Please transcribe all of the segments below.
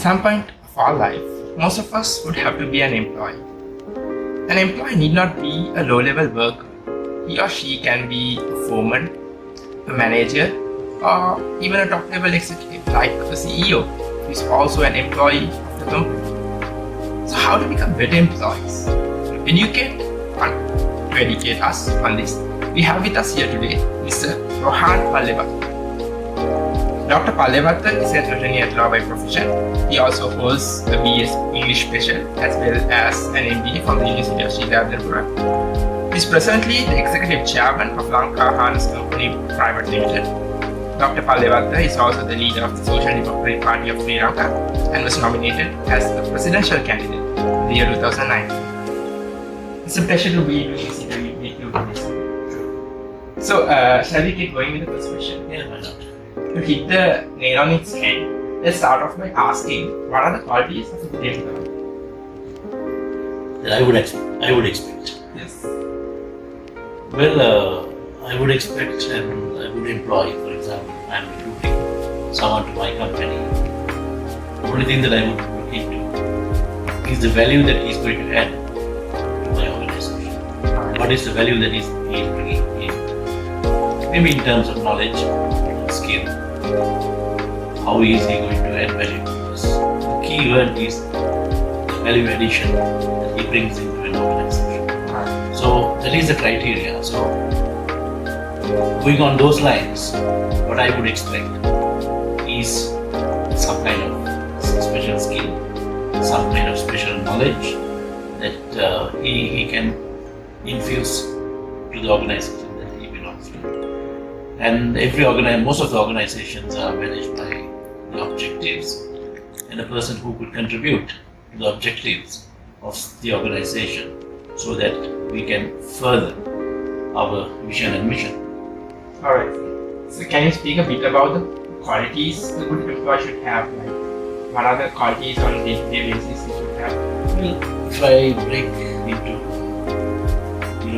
At some point of our life, most of us would have to be an employee. An employee need not be a low-level worker. He or she can be a foreman, a manager, or even a top-level executive like a CEO who is also an employee of the company. So how to become better employees? To educate and to educate us on this, we have with us here today Mr. Rohan Pallewatta. Dr. Pallewatta is an attorney at law by profession. He also holds a BS English Special as well as an MBA from the University of Sri Jayewardenepura. He is presently the Executive Chairman of Hareness Group Private Limited. Dr. Pallewatta is also the leader of the Social Democratic Party of Sri Lankan and was nominated as the presidential candidate in the year 2009. It's a pleasure to be doing this interview with you today. So, shall we get going with the first question? Yeah, why not? To hit the nail on its head, let's start off by asking what are the qualities of a good employee? That I would expect. Yes. Well, I would expect a good employee. For example, I'm recruiting someone to my company. The only thing that I would look into is the value that he's going to add to my organization. What is the value that he's bringing in? Maybe in terms of knowledge, skill. How is he going to add value to this? The key word is the value addition that he brings into an organization. So that is the criteria. So going on those lines, what I would expect is some kind of special skill, some kind of special knowledge that he can infuse to the organization that he belongs to. And most of the organizations are managed by the objectives, and a person who could contribute to the objectives of the organization so that we can further our vision and mission. Alright. So can you speak a bit about the qualities a good employee should have? Like, what are the qualities on a day-to-day basis he should have? Well, if I break into,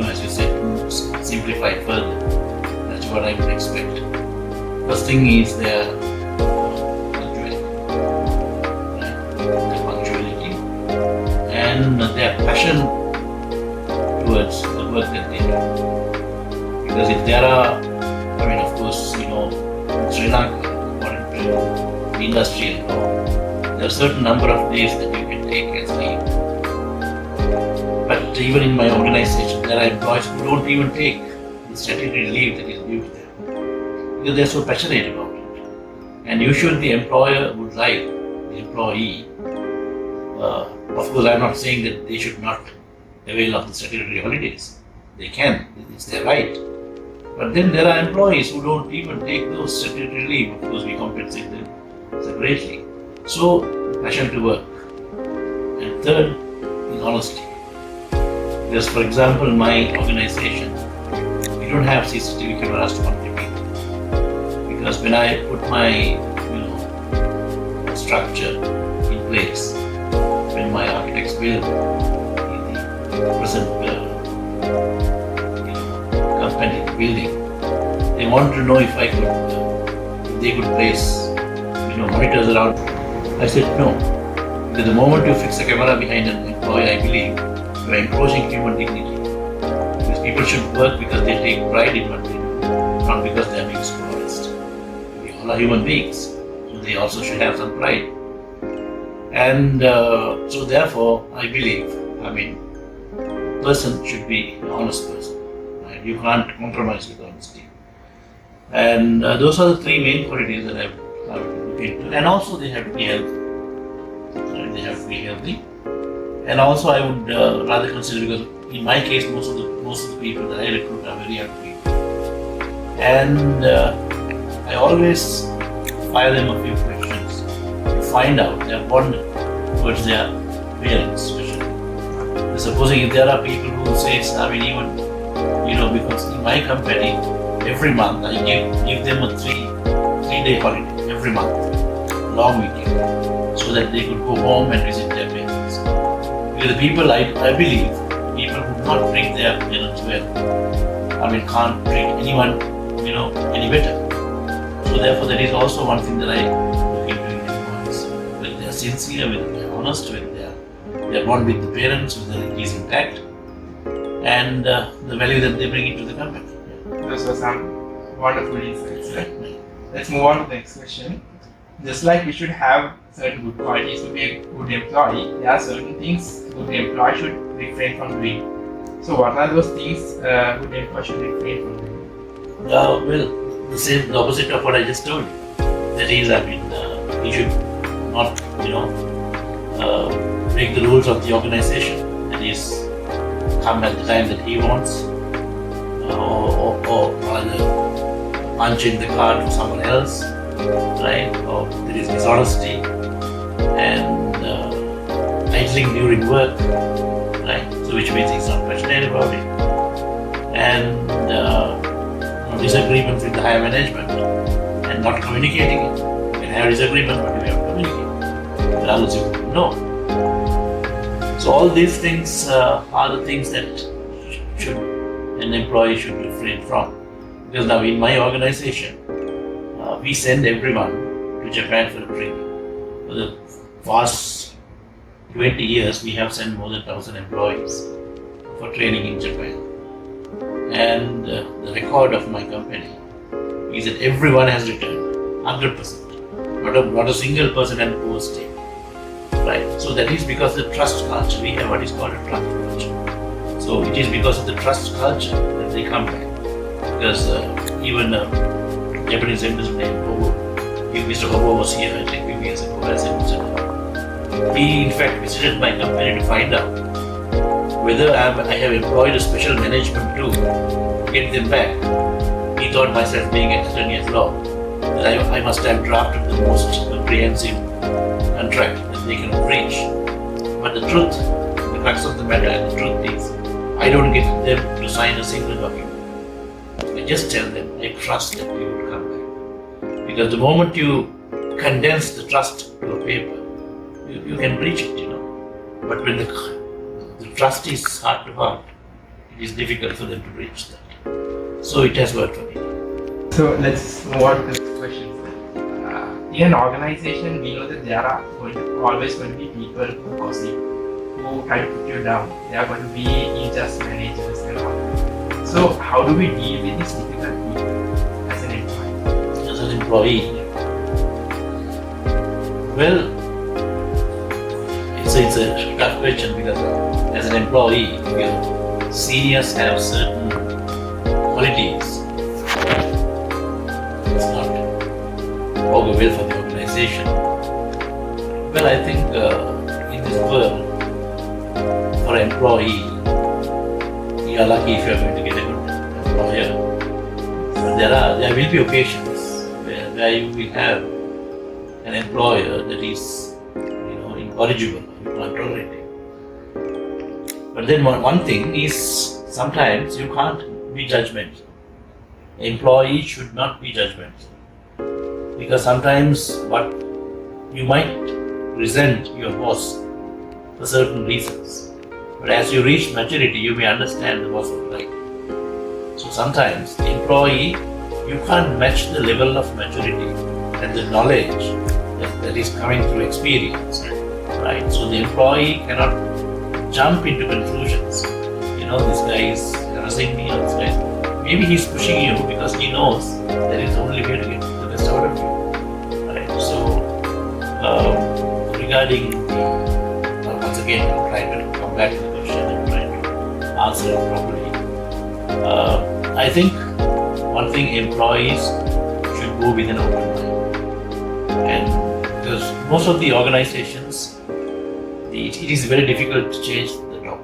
as you said, simplify further, that's what I would expect. First thing is their punctuality and their passion towards the work that they do. Because if there are, of course, in Sri Lanka, according to the industrial law, there are a certain number of days that you can take as leave. But even in my organization, there are employees who don't even take the statutory leave that is due to them because they are so passionate about it. And usually the employer would like the employee. Of course, I'm not saying that they should not avail of the statutory holidays. They can, it's their right. But then there are employees who don't even take those statutory leave. Of course, we compensate them separately. So, passion to work. And third is honesty. Because, for example, in my organization, we don't have CCTV cameras to contribute. Because when I put my, structure in place, when my architects build the present company building, they wanted to know if they could place, monitors around. I said no. Because the moment you fix a camera behind an employee, I believe you are encroaching human dignity. Because people should work because they take pride in what they do, not because they are being supervised. We all are human beings, so they also should have some pride. And so therefore, I believe, a person should be an honest person. Right? You can't compromise with honesty. And those are the three main qualities that I would look into. And also they have to be healthy. They have to be healthy. And also I would rather consider, because in my case, most of the people that I recruit are very young people. And I always fire them a few questions to find out their bond towards their parents, especially. Supposing if there are people who say, because in my company, every month I give them a three-day holiday every month, long weekend, so that they could go home and visit their parents. Because the people, I believe, people who not treat their parents well, can't treat anyone, any better. So therefore, that is also one thing that I look into in employees. Whether they are sincere, whether they are honest, whether they are bond with the parents, whether it is intact, and the value that they bring into the company. Those were some wonderful insights. Right? Let's move on to the next question. Just like we should have certain good qualities to be a good employee, there are certain things a good employee should refrain from doing. So what are those things good employee should refrain from doing? Well, the opposite of what I just told you. That is, he should not, break the rules of the organization. That is, come at the time that he wants, or rather punch in the card for someone else, right? Or there is dishonesty and idling during work, right? So which means he's not passionate about it, and disagreements with the higher management and not communicating it. You can have disagreement, but you have to communicate. But others you wouldn't know. So all these things are the things that an employee should refrain from. Because now in my organization, we send everyone to Japan for training. For the past 20 years, we have sent more than 1,000 employees for training in Japan. And the record of my company is that everyone has returned, 100%. Not a single person had overstayed. Right? So that is because the trust culture, we have what is called a trust culture. So it is because of the trust culture that they come back. Because even Japanese embassy named Hobo, Mr. Hobo was here, I think, a few years ago as a He in fact visited my company to find out whether I have employed a special management to get them back. He thought myself being an attorney at law that I must have drafted the most comprehensive contract that they can reach. But the truth, the crux of the matter and the truth is, I don't get them to sign a single document. I just tell them, I trust that you will come back. Because the moment you condense the trust to a paper, you can breach it, But when the trust is heart to heart, it is difficult for them to breach that. So it has worked for me. So let's move on to the next question. In an organization, we know that there are always going to be people who gossip, who try to put you down. There are going to be unjust managers and all. So how do we deal with this difficult people as an employee? As an employee? Well, it's a tough question because as an employee, seniors have certain qualities. It's not augur well for the organization. Well, I think in this world, for an employee, you are lucky if you are going to get a good employer. But there will be occasions where you will have an employer that is, incorrigible, you can't tolerate it. But then one thing is, sometimes you can't be judgmental. Employee should not be judgmental. Because sometimes what you might resent your boss for certain reasons. But as you reach maturity, you may understand the boss was right. So sometimes the employee, you can't match the level of maturity and the knowledge that is coming through experience. Right? So the employee cannot jump into conclusions. This guy is harassing me, or this guy is, maybe he's pushing you because he knows that is the only way to get the best out of you. Right? So regarding once again, I'm trying to come back to the question and trying to answer it properly. I think one thing, employees should go with an open mind. And because most of the organizations, it is very difficult to change the top,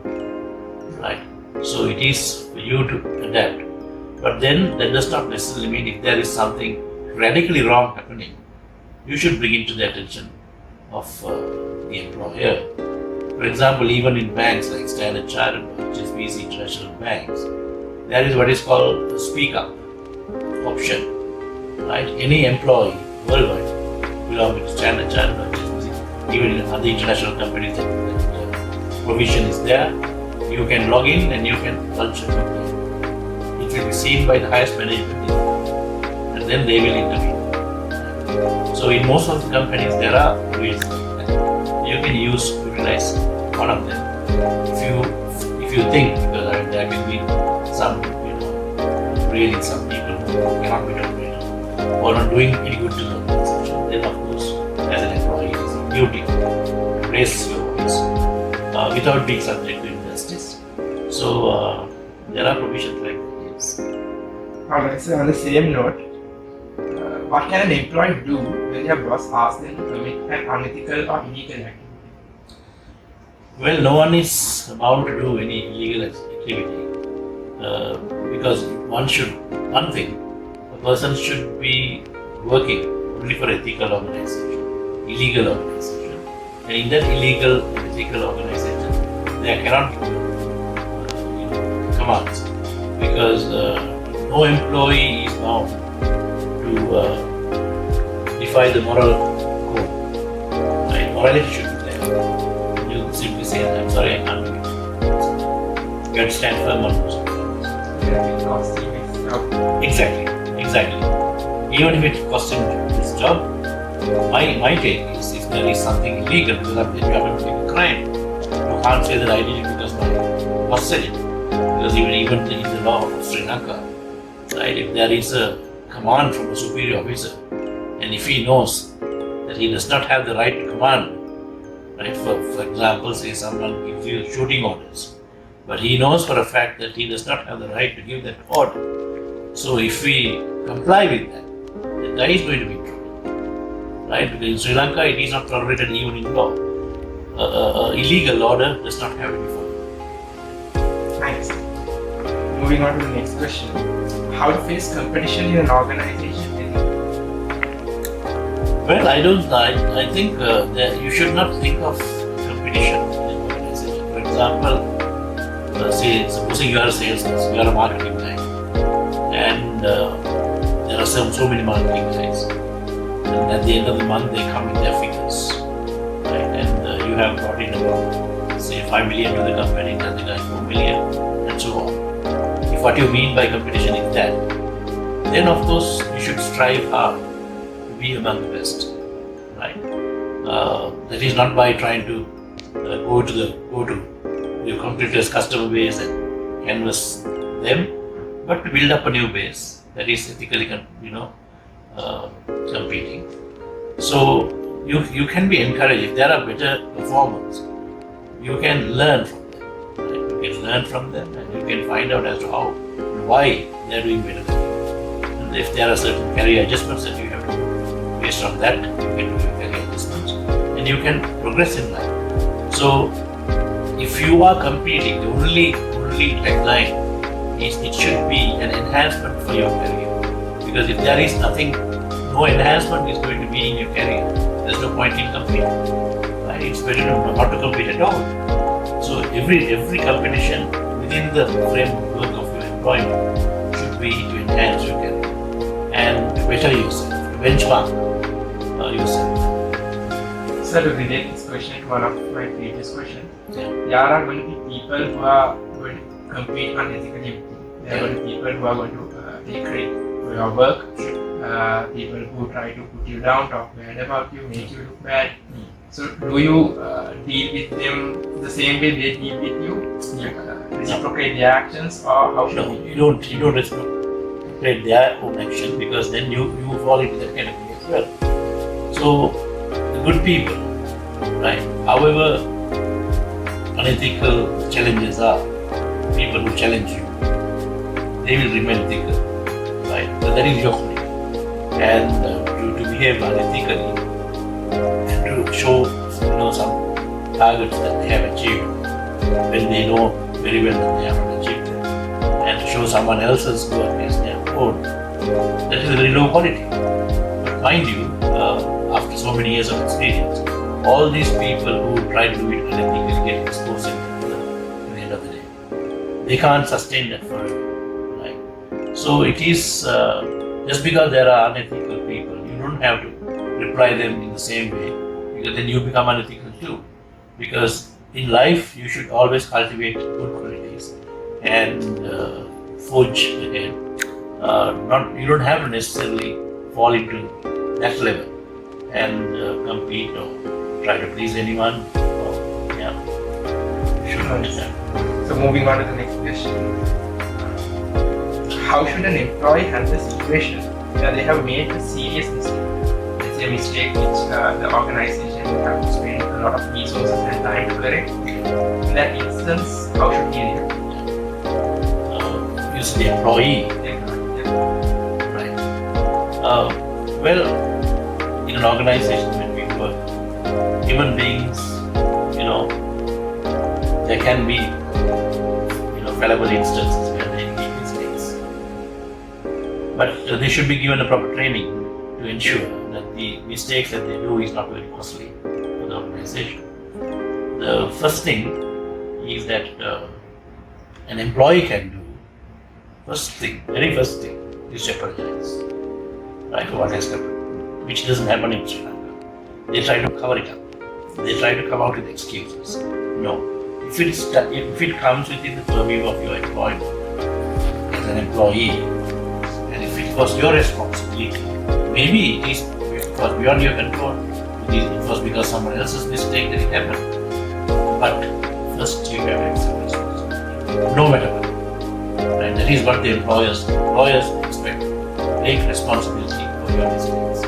right? So it is for you to adapt. But then that does not necessarily mean if there is something radically wrong happening, you should bring it to the attention of the employer. For example, even in banks like Standard Chartered, HSBC, International banks, there is what is called a speak up option, right? Any employee worldwide belonging to Standard Chartered or HSBC, even in other international companies, that provision is there. You can log in and you can lodge a complaint. It will be seen by the highest management and then they will intervene. So in most of the companies there are ways like that. you can utilize one of them. If you think, because there can be some, really some people who cannot be tolerated or not doing any good to the organization, then of course, as an employee, it's a duty to raise your voice without being subject to injustice. So there are provisions like that. Yes. Alright, so on the same note, what can an employee do when their boss asks them to commit an unethical or illegal activity? Well, no one is bound to do any illegal activity because one thing, a person should be working only for ethical organization, illegal organization, and in that illegal and ethical organization, there cannot be commands because no employee is bound to defy the moral code. Right? Morality should be there. You simply say, I'm sorry, I can't do it. You have to stand firm on those things. Exactly. Even if it costs him his job, my take is if there is something illegal, because you have to make a crime, you can't say that I did it because my boss said it. Because even in the law of Sri Lanka, right, if there is a command from a superior officer, and if he knows that he does not have the right to command, right, for example, say someone gives you shooting orders, but he knows for a fact that he does not have the right to give that order. So if we comply with that, the guy is going to be in trouble, right? Because in Sri Lanka, it is not tolerated even in law. Illegal order does not have to be followed. Thanks. Moving on to the next question. How to face competition in an organization? Well, I think that you should not think of competition in an organization. For example, say, supposing you are a salesperson, you are a marketing guy, and there are so many marketing guys, and at the end of the month they come with their figures, right? And you have brought in about, say, 5 million to the company, and the guy 4 million, and so on. If what you mean by competition is that, then of course you should strive hard to be among the best, right? That is not by trying to go to your competitor's customer base and canvas them, but to build up a new base that is ethically, competing. So you can be encouraged if there are better performers. You can learn from them. Right? You can learn from them, and you can find out as to why they are doing better than you. And if there are certain career adjustments that you have to do, based on that, you can do your career adjustments, and you can progress in life. So if you are competing, the only tagline is it should be an enhancement for your career. Because if there is no enhancement is going to be in your career, there's no point in competing. Right? It's better not to compete at all. So every competition within the framework of your employment should be to enhance your career and to better yourself, to benchmark yourself. So to relate this question to one of my previous questions, Yeah. there are going to be people who are going to compete unethically with you. There are going to be people who are going to take credit for your work, people who try to put you down, talk bad about you, make you look bad. So do you deal with them the same way they deal with you? Reciprocate their actions, or how should You don't reciprocate their own action, because then you fall into that category as well. So the good people, right, however unethical challenges are, people who challenge you, they will remain ethical, right? So that is your calling. And to behave unethically and to show some targets that they have achieved when they know very well that they haven't achieved them, and to show someone else's work as their own, that is a very low quality. But mind you, after so many years of experience, all these people who try to do it unethically get exposed at the end of the day. They can't sustain that forever, right? So it is just because there are unethical people, you don't have to reply them in the same way, because then you become unethical too. Because in life, you should always cultivate good qualities and forge ahead. You don't have to necessarily fall into that level and compete or try to please anyone. Yeah, should not do that. So moving on to the next question. How should an employee handle the situation where they have made a serious mistake? Let's say a mistake which the organization have to spend a lot of resources and time to correct. In that instance, how should he react? Use the employee. Right. Well, in an organization when we work, human beings, there can be, fallible instances where they make mistakes. But they should be given a proper training to ensure that the mistakes that they do is not very costly for the organization. The first thing is that an employee can do. Very first thing is to apologize. Right, for what has happened, which doesn't happen in Sri Lanka. They try to cover it up. They try to come out with excuses. No. If it comes within the purview of your employment as an employee, and if it was your responsibility, maybe it was beyond your control, it was because someone else's mistake that it happened. But first you have to accept responsibility, no matter what. And that is what the employers expect. Take responsibility for your mistakes.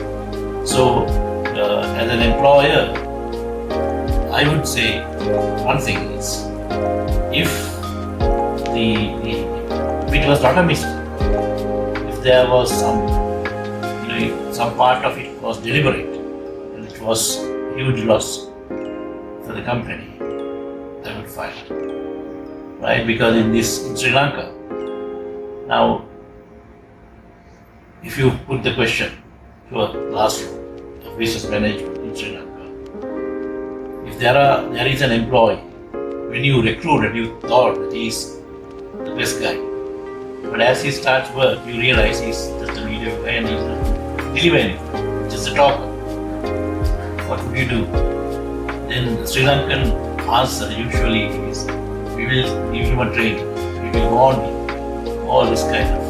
So, as an employer, I would say one thing is, if it was not a mistake, if there was some part of it was deliberate and it was huge loss for the company, I would fire. Right? Because in Sri Lanka, now, if you put the question to a classroom of business management in Sri Lanka, if there is an employee, when you recruited, you thought that he's the best guy. But as he starts work, you realize he's just a mediocre guy and he's not delivering, just a talker. What would you do? Then the Sri Lankan answer usually is, we will give him a training, we will warn him, all this kind of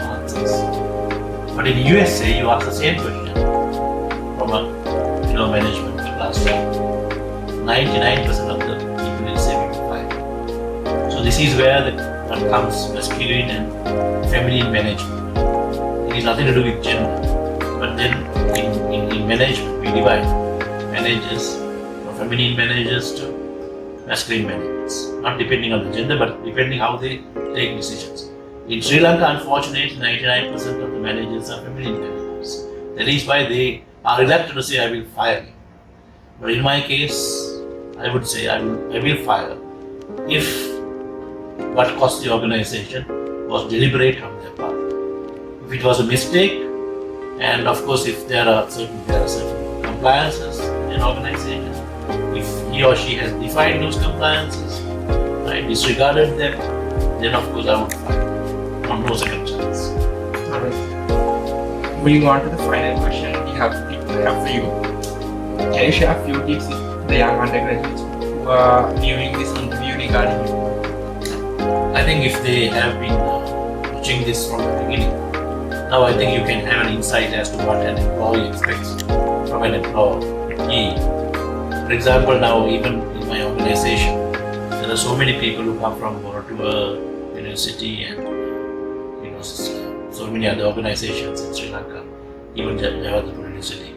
answers. But in USA, you ask the same question from a management classroom. 99% of the people will say we will fire. So this is where what comes masculine and feminine management. It has nothing to do with gender. But then in management, we divide managers from feminine managers to masculine managers. Not depending on the gender, but depending how they take decisions. In Sri Lanka, unfortunately, 99% of the managers are feminine managers. That is why they are reluctant to say, I will fire you. But in my case, I would say I will fire if what cost the organization was deliberate on their part. If it was a mistake, and of course if there are certain compliances in an organization, if he or she has defined those compliances, right, disregarded them, then of course I would fire. On no second chance. Alright. Moving on to the final question I have for you. Can you share a few tips with the young undergraduates who are viewing this interview regarding you? I think if they have been watching this from the beginning, now I think you can have an insight as to what an employee expects from an employee. For example, now even in my organization, there are so many people who come from Rotaract University and so many other organizations in Sri Lanka, even Jayewardenepura University.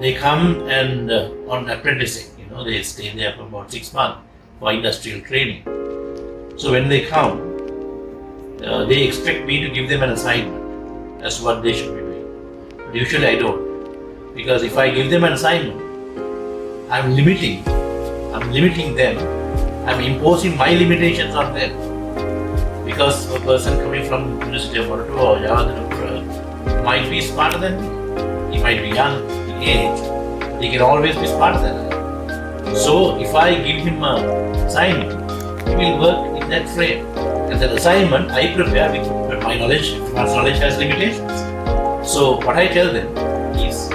They come and on apprenticing, they stay there for about 6 months for industrial training. So when they come, they expect me to give them an assignment as to what they should be doing. But usually I don't, because if I give them an assignment, I'm limiting them, I'm imposing my limitations on them. Because a person coming from University of Sri Jayewardenepura might be smarter than me. He might be young in age, but he can always be smarter than I. So if I give him an assignment, he will work in that frame. And that assignment I prepare with my knowledge. Everyone's knowledge has limitations. So what I tell them is,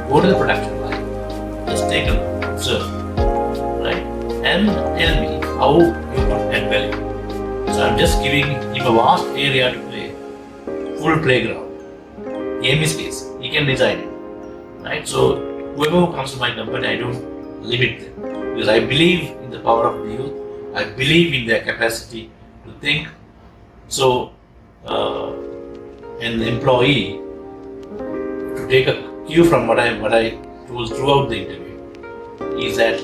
go to the production line, just take a look, observe, right, and tell me how you could add value. So I'm just giving him a vast area to play, full playground. Game is his, he can design it, right? So whoever who comes to my company, I don't limit them because I believe in the power of the youth. I believe in their capacity to think. So, an employee, to take a cue from what I told throughout the interview, is that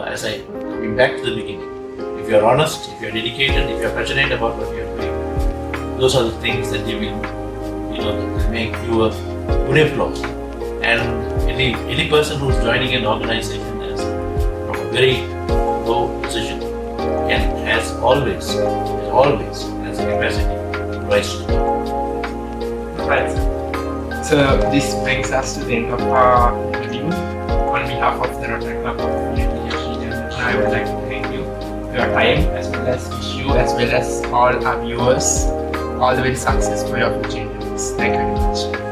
as I coming back to the beginning, if you are honest, if you are dedicated, if you are passionate about what you are doing, those are the things that you will, make you a good employee. And any person who is joining an organization as from a very low position has always has the capacity to rise to the top. Right. So this brings us to the end of our interview. On behalf of the Rotaract Club of University of Sri Jayewardenepura, I would like to thank you for your time, as well as wish you, as well as all our viewers, all the very success for your future endeavors. Thank you very much.